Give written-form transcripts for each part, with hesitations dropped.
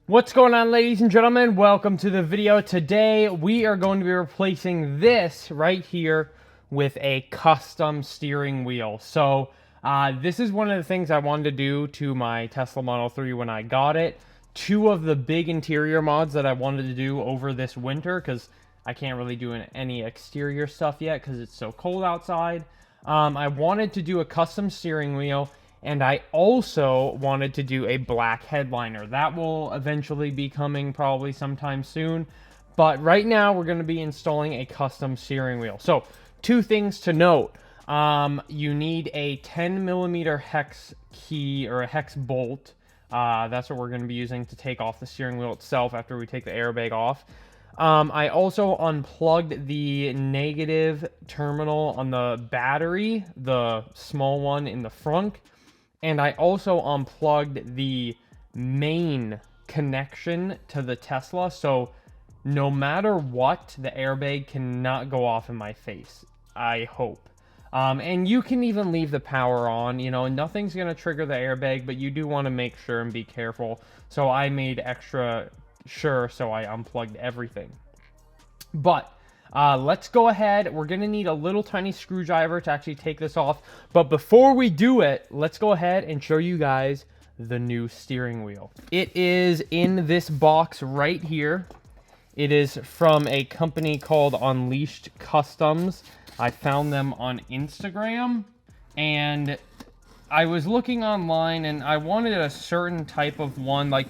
What's going on, ladies and gentlemen? Welcome to the video. Today we are going to be replacing this right here with a custom steering wheel. So this is one of the things I wanted to do to my Tesla Model 3 when I got it. Two of the big interior mods that I wanted to do over this winter, because I can't really do any exterior stuff yet because it's so cold outside. I wanted to do a custom steering wheel, and I also wanted to do a black headliner. That will eventually be coming probably sometime soon. But right now, we're going to be installing a custom steering wheel. So, two things to note. You need a 10mm hex key or a hex bolt. That's what we're going to be using to take off the steering wheel itself after we take the airbag off. I also unplugged the negative terminal on the battery, the small one in the front. And I also unplugged the main connection to the Tesla, so no matter what, the airbag cannot go off in my face, I hope. And you can even leave the power on, you know, nothing's going to trigger the airbag, but you do want to make sure and be careful. So I made extra sure, so I unplugged everything. But let's go ahead. We're going to need a little tiny screwdriver to actually take this off. But before we do it, let's go ahead and show you guys the new steering wheel. It is in this box right here. It is from a company called Unleashed Customs. I found them on Instagram. And I was looking online and I wanted a certain type of one. Like,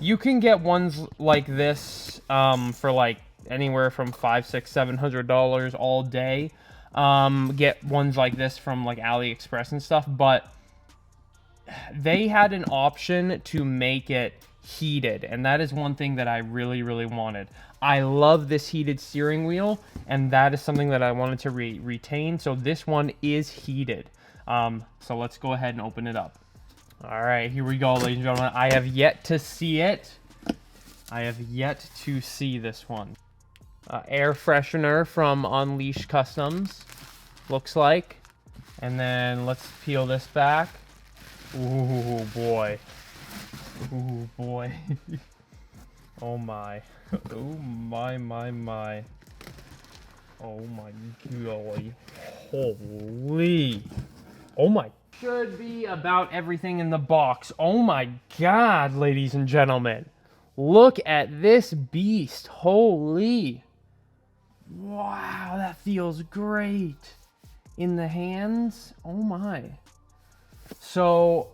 you can get ones like this for like anywhere from $500, $600, $700 all day. Get ones like this from like AliExpress and stuff, but they had an option to make it heated, and that is one thing that I really wanted. I love this heated steering wheel, and that is something that I wanted to retain. So this one is heated. So let's go ahead and open it up. All right, here we go, ladies and gentlemen. I have yet to see it. I have yet to see this one. Air freshener from Unleashed Customs, looks like. And then let's peel this back. Ooh, boy. Ooh, boy. Oh, my. Oh, my. Oh, my golly. Holy. Oh, my. Should be about everything in the box. Oh, my God, ladies and gentlemen. Look at this beast. Holy. Wow, that feels great in the hands. Oh my. So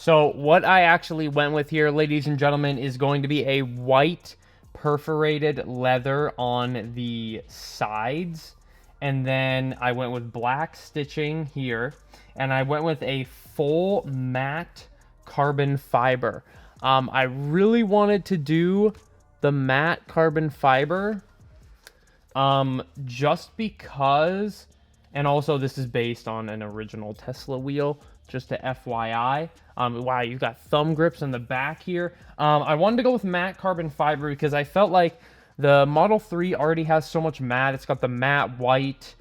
what I actually went with here, ladies and gentlemen, is going to be a white perforated leather on the sides. And then I went with black stitching here. And I went with a full matte carbon fiber. I really wanted to do the matte carbon fiber. Just because, and also this is based on an original Tesla wheel, just to FYI. Wow, you got thumb grips in the back here. I wanted to go with matte carbon fiber because I felt like the Model 3 already has so much matte. It's got the matte white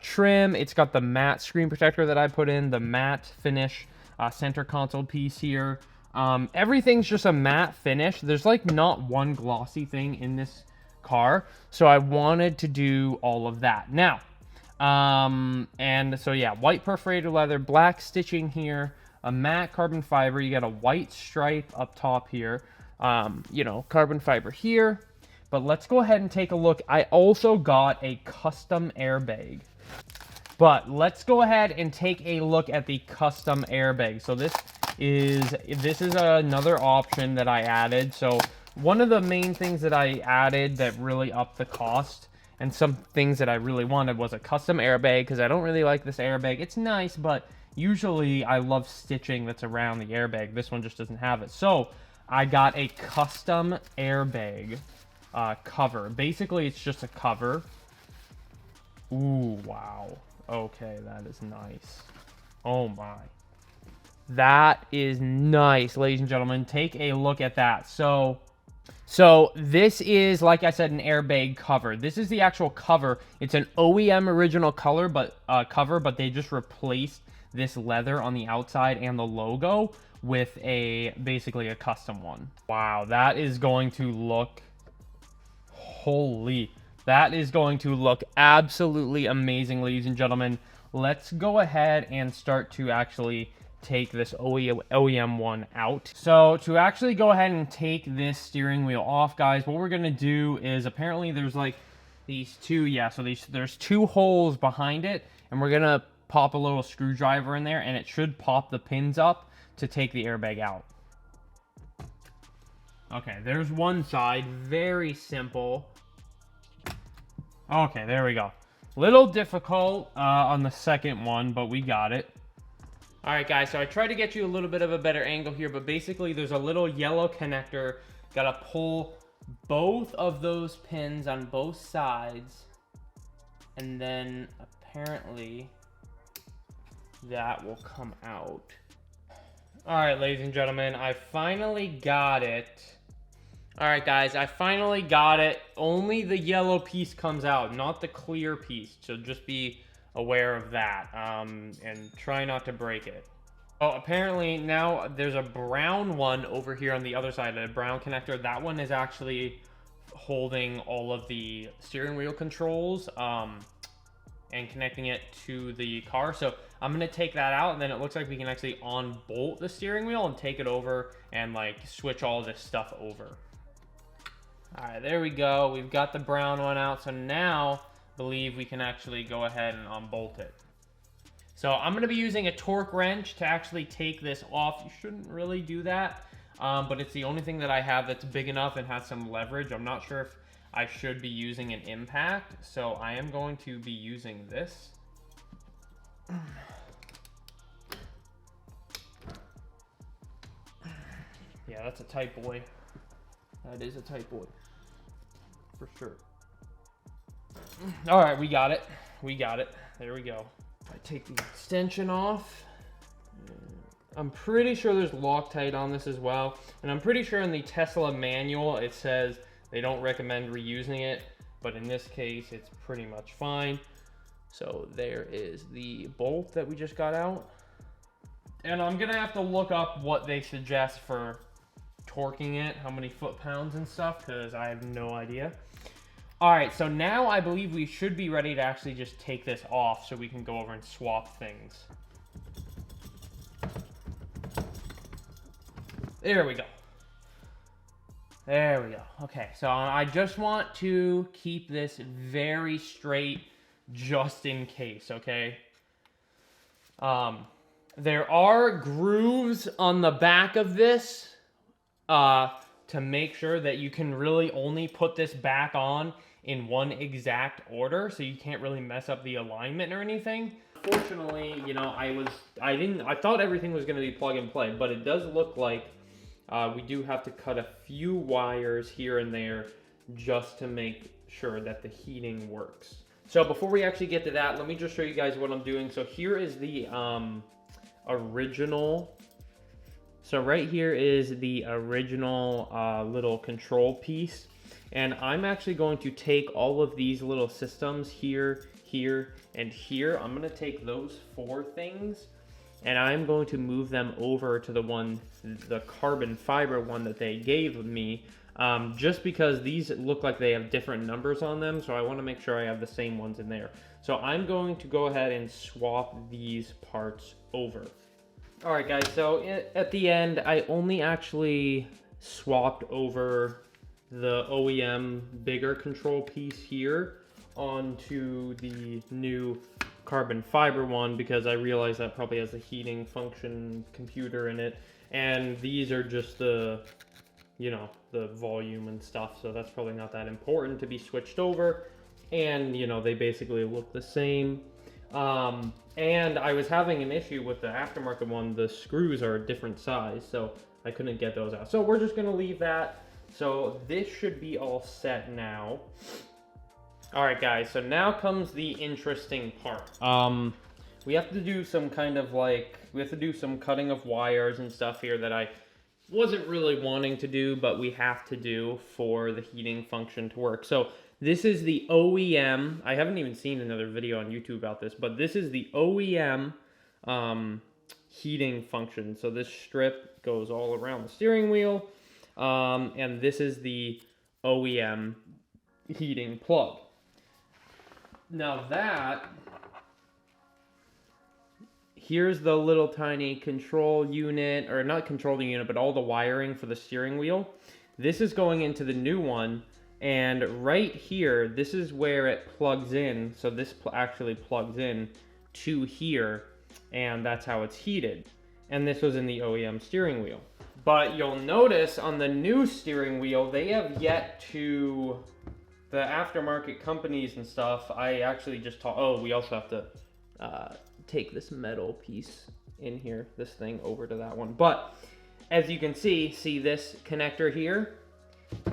trim. It's got the matte screen protector that I put in, the matte finish center console piece here. Everything's just a matte finish. There's like not one glossy thing in this car, so I wanted to do all of that. Now, and so yeah, white perforated leather, black stitching here, a matte carbon fiber. You got a white stripe up top here, you know, carbon fiber here. But let's go ahead and take a look. I also got a custom airbag. But let's go ahead and take a look at the custom airbag. So this is another option that I added. So one of the main things that I added that really upped the cost, and some things that I really wanted, was a custom airbag, because I don't really like this airbag. It's nice, but usually I love stitching that's around the airbag. This one just doesn't have it. So I got a custom airbag cover. Basically, it's just a cover. Ooh, wow. Okay, that is nice. Oh my. That is nice, ladies and gentlemen. Take a look at that. So this is, like I said, an airbag cover. This is the actual cover. It's an OEM original color, but cover, but they just replaced this leather on the outside and the logo with basically a custom one. Wow, that is going to look, holy, that is going to look absolutely amazing, ladies and gentlemen. Let's go ahead and start to actually take this OEM one out. So to actually go ahead and take this steering wheel off, guys, what we're gonna do is, apparently there's like these two, so there's two holes behind it, and we're gonna pop a little screwdriver in there, and it should pop the pins up to take the airbag out. Okay, there's one side, very simple. Okay, there we go. Little difficult on the second one, but we got it. All right, guys, so I tried to get you a little bit of a better angle here, but basically there's a little yellow connector. Got to pull both of those pins on both sides, and then apparently that will come out. All right, ladies and gentlemen, I finally got it. All right, guys, I finally got it. Only the yellow piece comes out, not the clear piece, so just be aware of that, and try not to break it. Oh, apparently now there's a brown one over here on the other side, a brown connector. That one is actually holding all of the steering wheel controls and connecting it to the car. So I'm gonna take that out, and then it looks like we can actually unbolt the steering wheel and take it over and like switch all this stuff over. All right, there we go. We've got the brown one out, so now I believe we can actually go ahead and unbolt it. So I'm going to be using a torque wrench to actually take this off. You shouldn't really do that, but it's the only thing that I have that's big enough and has some leverage. I'm not sure if I should be using an impact, so I am going to be using this. Yeah, that's a tight boy. That is a tight boy, for sure. All right, we got it. We got it. There we go. I take the extension off. I'm pretty sure there's Loctite on this as well. And I'm pretty sure in the Tesla manual, it says they don't recommend reusing it. But in this case, it's pretty much fine. So there is the bolt that we just got out. And I'm going to have to look up what they suggest for torquing it, how many foot-pounds and stuff, because I have no idea. All right, so now I believe we should be ready to actually just take this off so we can go over and swap things. There we go. There we go. Okay, so I just want to keep this very straight just in case, okay? There are grooves on the back of this to make sure that you can really only put this back on in one exact order, so you can't really mess up the alignment or anything. Fortunately, you know, I thought everything was going to be plug and play, but it does look like we do have to cut a few wires here and there just to make sure that the heating works. So before we actually get to that, let me just show you guys what I'm doing. So here is the original. So right here is the original little control piece. And I'm actually going to take all of these little systems here, here, and here. I'm going to take those four things, and I'm going to move them over to the carbon fiber one that they gave me, just because these look like they have different numbers on them, so I want to make sure I have the same ones in there. So I'm going to go ahead and swap these parts over. All right, guys, so at the end, I only actually swapped over the OEM bigger control piece here onto the new carbon fiber one, because I realized that probably has a heating function computer in it, and these are just the, you know, the volume and stuff, so that's probably not that important to be switched over. And you know, they basically look the same. And I was having an issue with the aftermarket one. The screws are a different size, so I couldn't get those out. So we're just gonna leave that. So this should be all set now. All right, guys, so now comes the interesting part. We have to do some kind of we have to do some cutting of wires and stuff here that I wasn't really wanting to do, but we have to do for the heating function to work. So this is the OEM. I haven't even seen another video on YouTube about this, but this is the OEM heating function. So this strip goes all around the steering wheel, and this is the OEM heating plug. Now here's the little tiny control unit, or not control unit, but all the wiring for the steering wheel. This is going into the new one, and right here, this is where it plugs in. So this actually plugs in to here, and that's how it's heated. And this was in the OEM steering wheel. But you'll notice on the new steering wheel, they have yet to, the aftermarket companies and stuff, I actually just taught, oh, we also have to take this metal piece in here, this thing over to that one. But as you can see this connector here?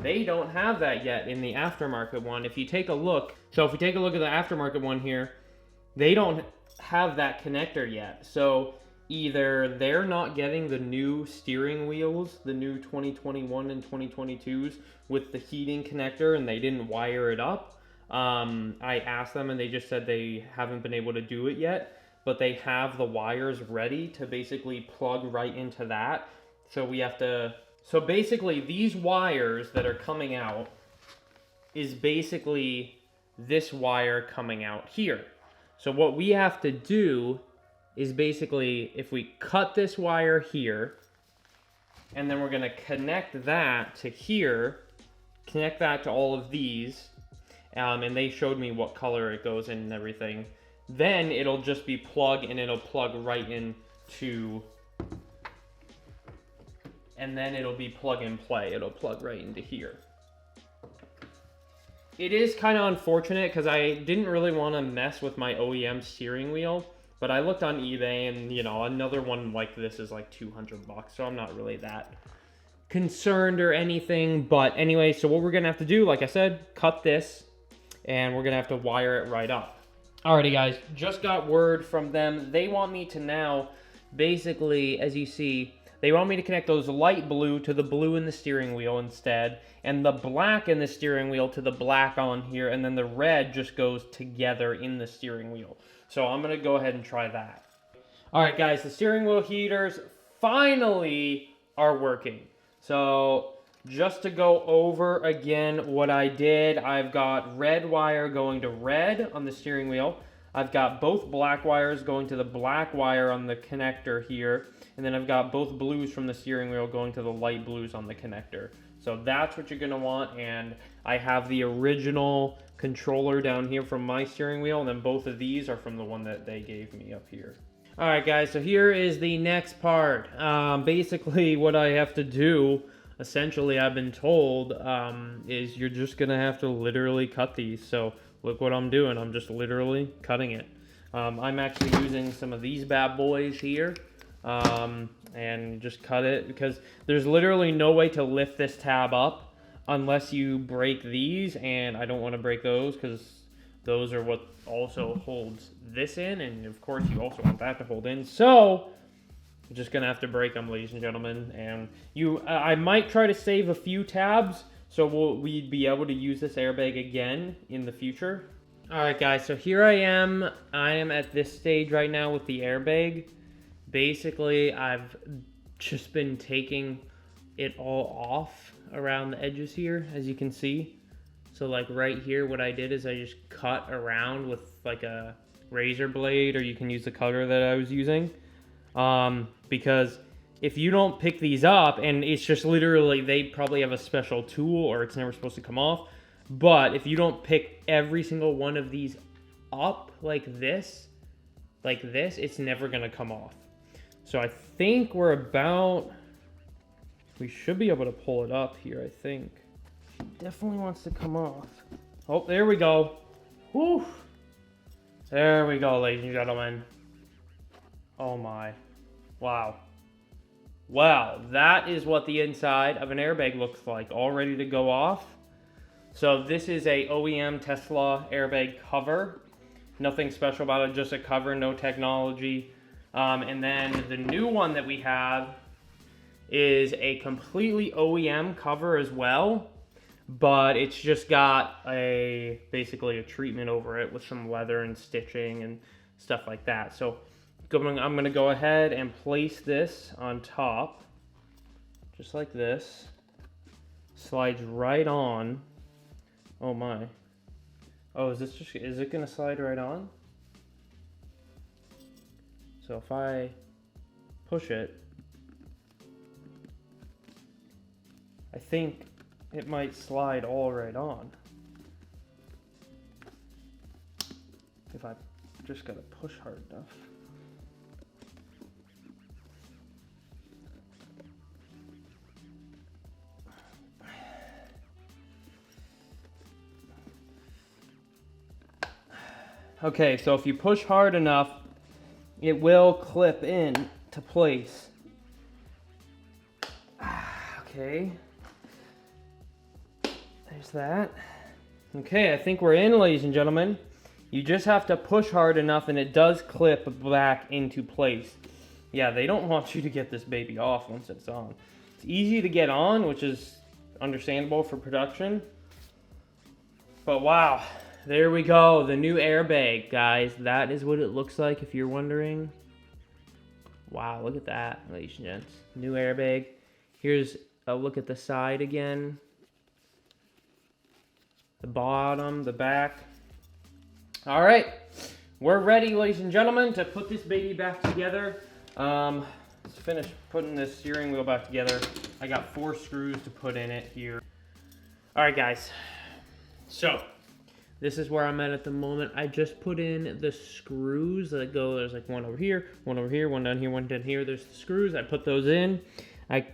They don't have that yet in the aftermarket one. If you take a look, so if we take a look at the aftermarket one here, they don't have that connector yet. So either they're not getting the new steering wheels, the new 2021 and 2022s with the heating connector, and they didn't wire it up. I asked them and they just said they haven't been able to do it yet, but they have the wires ready to basically plug right into that. So we have to, so basically these wires that are coming out is basically this wire coming out here. So what we have to do is basically, if we cut this wire here, and then we're gonna connect that to here, connect that to all of these, and they showed me what color it goes in and everything, then it'll just be plug, and it'll plug right into, and then it'll be plug and play. It'll plug right into here. It is kind of unfortunate because I didn't really want to mess with my OEM steering wheel, but I looked on eBay and, you know, another one like this is like 200 bucks, so I'm not really that concerned or anything. But anyway, so what we're gonna have to do, like I said, cut this, and we're gonna have to wire it right up. Alrighty guys, just got word from them. They want me to now, basically, as you see, they want me to connect those light blue to the blue in the steering wheel instead, and the black in the steering wheel to the black on here, and then the red just goes together in the steering wheel. So I'm gonna go ahead and try that. Alright guys, the steering wheel heaters finally are working. So just to go over again what I did, I've got red wire going to red on the steering wheel. I've got both black wires going to the black wire on the connector here. And then I've got both blues from the steering wheel going to the light blues on the connector. So that's what you're gonna want. And I have the original controller down here from my steering wheel. And then both of these are from the one that they gave me up here. All right, guys, so here is the next part. Basically what I have to do, essentially I've been told, is you're just gonna have to literally cut these. So look what I'm doing, I'm just literally cutting it. I'm actually using some of these bad boys here. And just cut it because there's literally no way to lift this tab up unless you break these, and I don't want to break those because those are what also holds this in, and of course you also want that to hold in. So I'm just gonna have to break them, ladies and gentlemen. And I might try to save a few tabs so we'd be able to use this airbag again in the future. All right, guys, so here I am at this stage right now with the airbag. Basically, I've just been taking it all off around the edges here, as you can see. So like right here, what I did is I just cut around with like a razor blade, or you can use the cutter that I was using. Because if you don't pick these up, and it's just literally, they probably have a special tool or it's never supposed to come off. But if you don't pick every single one of these up like this, it's never gonna come off. So I think we should be able to pull it up here, I think. Definitely wants to come off. Oh, there we go. Whew. There we go, ladies and gentlemen. Oh my. Wow. Wow, that is what the inside of an airbag looks like, all ready to go off. So this is a OEM Tesla airbag cover. Nothing special about it, just a cover, no technology. And then the new one that we have is a completely OEM cover as well, but it's just got basically a treatment over it with some leather and stitching and stuff like that. So I'm gonna go ahead and place this on top, just like this. Slides right on. Oh my. Oh, is it gonna slide right on? So if I push it, I think it might slide all right on. If I just gotta push hard enough. Okay, so if you push hard enough, it will clip in to place. Okay. There's that. Okay, I think we're in, ladies and gentlemen. You just have to push hard enough and it does clip back into place. Yeah, they don't want you to get this baby off once it's on. It's easy to get on, which is understandable for production. But wow, there we go. The new airbag, guys. That is what it looks like if you're wondering. Wow, look at that, ladies and gents. New airbag. Here's a look at the side again. The bottom, the back. All right, we're ready, ladies and gentlemen, to put this baby back together. Let's finish putting this steering wheel back together. I got 4 screws to put in it here. All right, guys. So, this is where I'm at the moment. I just put in the screws that go, there's like one over here, one over here, one down here, one down here. There's the screws. I put those in. I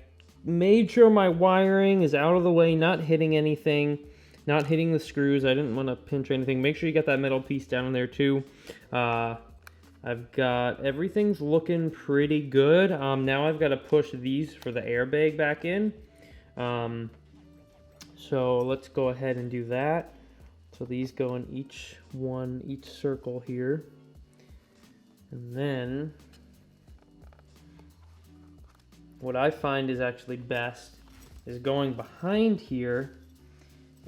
made sure my wiring is out of the way, not hitting anything. Not hitting the screws. I didn't want to pinch anything. Make sure you get that metal piece down there too. I've got everything's looking pretty good. Now I've got to push these for the airbag back in. So let's go ahead and do that. So these go in each circle here. And then what I find is actually best is going behind here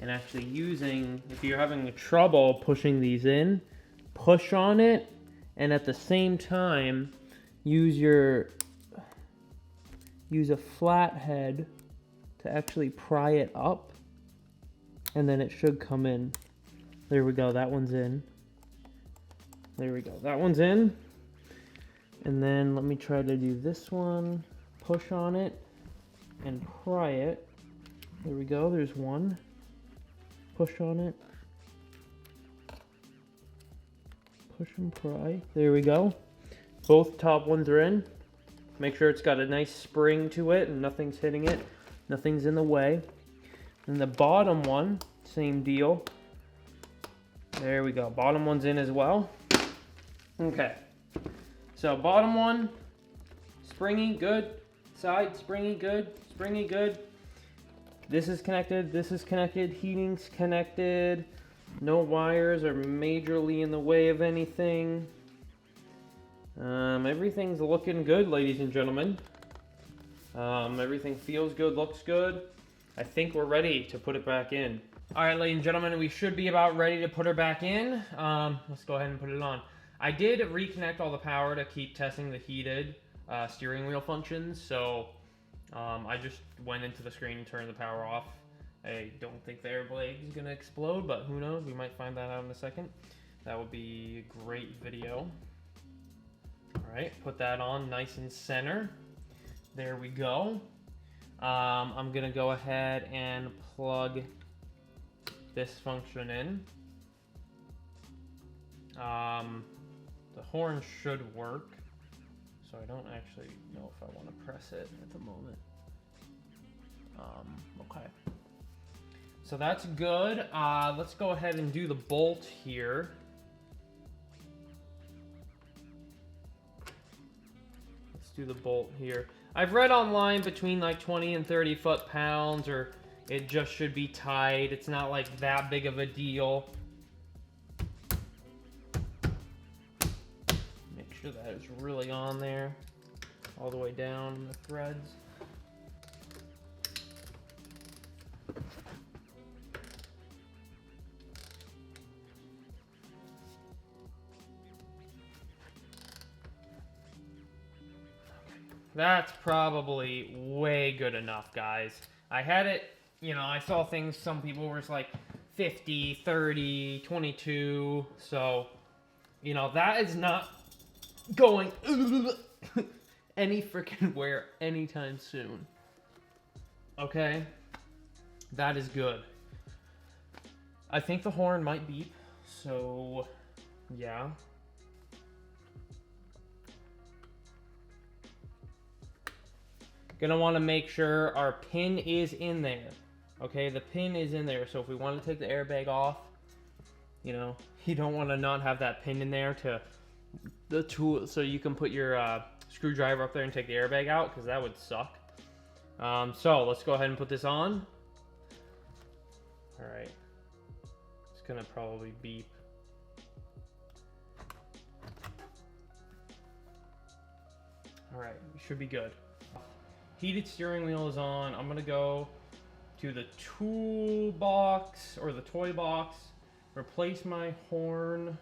and actually using, if you're having trouble pushing these in, push on it, and at the same time, use a flathead to actually pry it up, and then it should come in. There we go, that one's in. There we go, that one's in. And then let me try to do this one, push on it, and pry it. There we go, there's one. Push on it. Push and pry. There we go. Both top ones are in. Make sure it's got a nice spring to it and nothing's hitting it. Nothing's in the way. And the bottom one, same deal. There we go. Bottom one's in as well. Okay. So bottom one, springy, good. Side, springy, good. Springy, good. This is connected, heating's connected, no wires are majorly in the way of anything. Everything's looking good, ladies and gentlemen. Everything feels good, looks good. I think we're ready to put it back in. All right, ladies and gentlemen, we should be about ready to put her back in. Let's go ahead and put it on. I did reconnect all the power to keep testing the heated steering wheel functions, so I just went into the screen and turned the power off. I don't think the airbag is going to explode, but who knows? We might find that out in a second. That would be a great video. All right, put that on nice and center. There we go. I'm going to go ahead and plug this function in. The horn should work. So I don't actually know if I want to press it at the moment. Okay. So that's good. Let's go ahead and do the bolt here. Let's do the bolt here. I've read online between like 20 and 30 foot-pounds, or it just should be tight. It's not like that big of a deal. Make sure that is really on there, all the way down the threads. That's probably way good enough, guys. I had it, you know, I saw things, some people were like 50, 30, 22. So, you know, that is not going any freaking where anytime soon. Okay? That is good. I think the horn might beep. So, yeah. Gonna want to make sure our pin is in there. Okay, the pin is in there. So if we want to take the airbag off, you know, you don't want to not have that pin in there to the tool, so you can put your screwdriver up there and take the airbag out, because that would suck. So let's go ahead and put this on. All right, it's gonna probably beep. All right, we should be good. Heated steering wheel is on. I'm gonna go to the toolbox or the toy box, replace my horn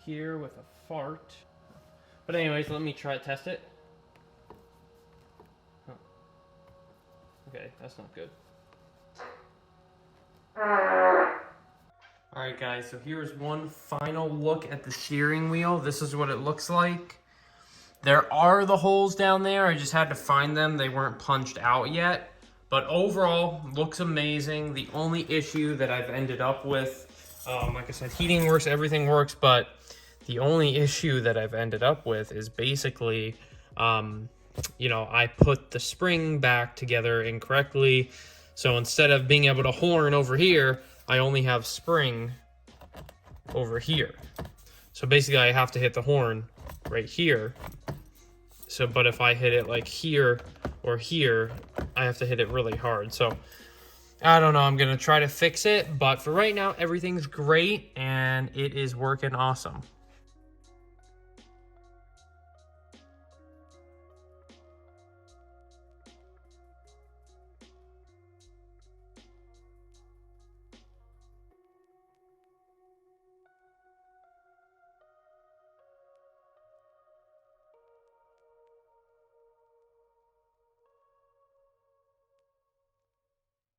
here with a fart. But anyways, let me test it. Huh. Okay, that's not good. Alright guys, so here's one final look at the steering wheel. This is what it looks like. There are the holes down there. I just had to find them. They weren't punched out yet. But overall, looks amazing. The only issue that I've ended up with, like I said, heating works, everything works, but the only issue that I've ended up with is basically, you know, I put the spring back together incorrectly. So instead of being able to horn over here, I only have spring over here. So basically I have to hit the horn right here. So, but if I hit it like here or here, I have to hit it really hard. So I don't know, I'm gonna try to fix it, but for right now, everything's great and it is working awesome.